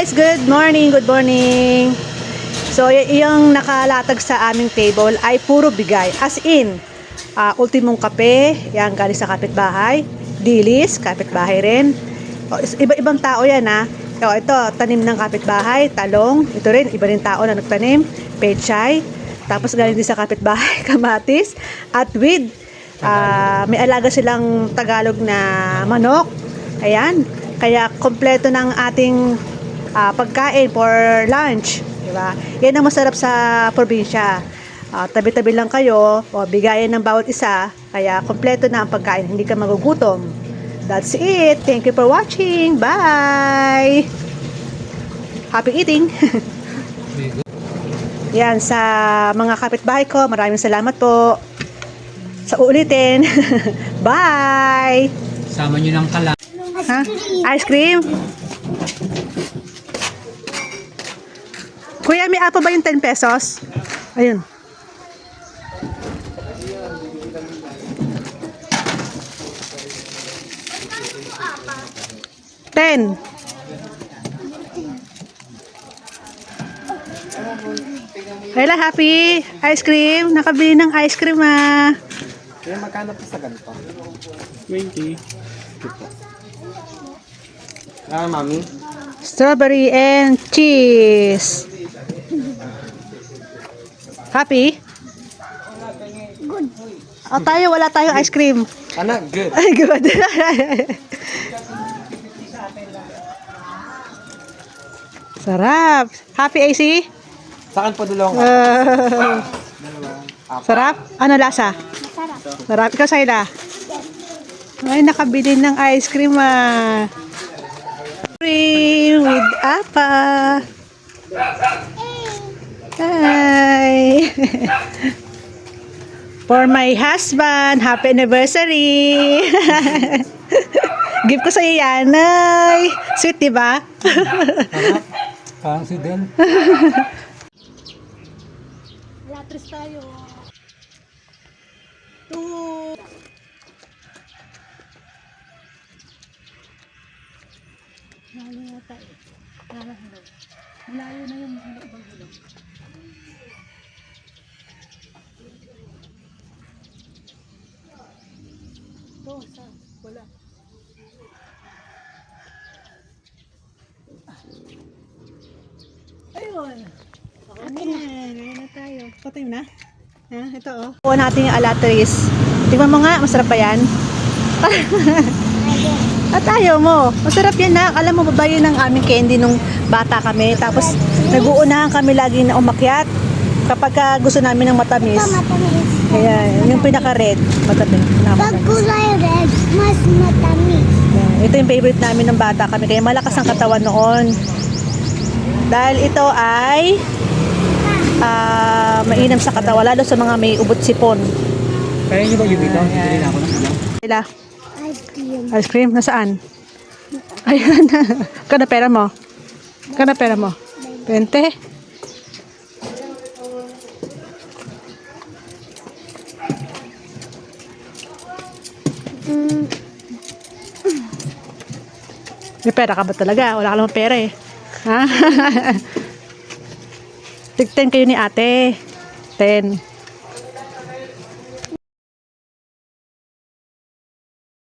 guys, good morning, good morning. So yung nakalatag sa aming table ay puro bigay. As in, ultimong kape, yan galing sa kapitbahay. Dilis, kapitbahay rin. Iba-ibang tao yan ha. Ito, tanim ng kapitbahay, talong. Ito rin, iba rin tao na nagtanim. Pechay. Tapos galing din sa kapitbahay, kamatis. At with, may alaga silang Tagalog na manok. Ayan. Kaya kompleto ng ating pagkain for lunch, di ba? Yan ang masarap sa probinsya. Tabi-tabi lang kayo, o bigayan ng bawat isa, kaya kompleto na ang pagkain, hindi ka magugutom. That's it. Thank you for watching. Bye. Happy eating. Yan sa mga kapitbahay ko, maraming salamat po. Sa uulitin. Bye. Sama nyo ng kala. Ha? Ice cream? Kuya, may apo ba yung 10 pesos? Ayun. $10. Hello, happy ice cream. Nakabili ng ice cream Kaya magkano po sa ganito? 20. Mami? Strawberry and cheese. Happy? Good. Tayo, wala tayong ice cream. Anak, good. Ay, good. Sarap. Happy, AC? Saan po dalawang Sarap? Ano lasa? Sarap. Ikaw, Sayla? Ay, nakabili ng ice cream Cream with apa. Hi. For my husband, happy anniversary. Gift ko sa iyo yan. Ay, sweet, diba? Parang si Del. Latris tayo. Malayo na yung ibang hulog. Ito, wala. Ayun. Okay na tayo. Patay na. Ito oh. Kuha natin yung alatris. Tingnan mo nga, masarap ba yan? At ayaw mo. Masarap yan na. Alam mo, babayo ng aming candy nung bata kami. Tapos, nag-uunahan kami lagi na umakyat. Kapag gusto namin ng matamis. Kaya, yung pinaka-red. Matamis. Pag kulay red, mas matamis. Ito yung favorite namin ng bata kami. Kaya malakas ang katawan noon. Dahil ito ay mainam sa katawan. Lalo sa mga may ubot sipon. Kaya nyo ba yung ito? Hindi na ako ng alam. Sila. Ice cream. Ice cream? Nasaan? Ayan. Kana pera mo? Kana pera mo? 20? May pera ka ba talaga? Wala ka lang pera eh. Ha? Tig 10 kayo ni ate. 10.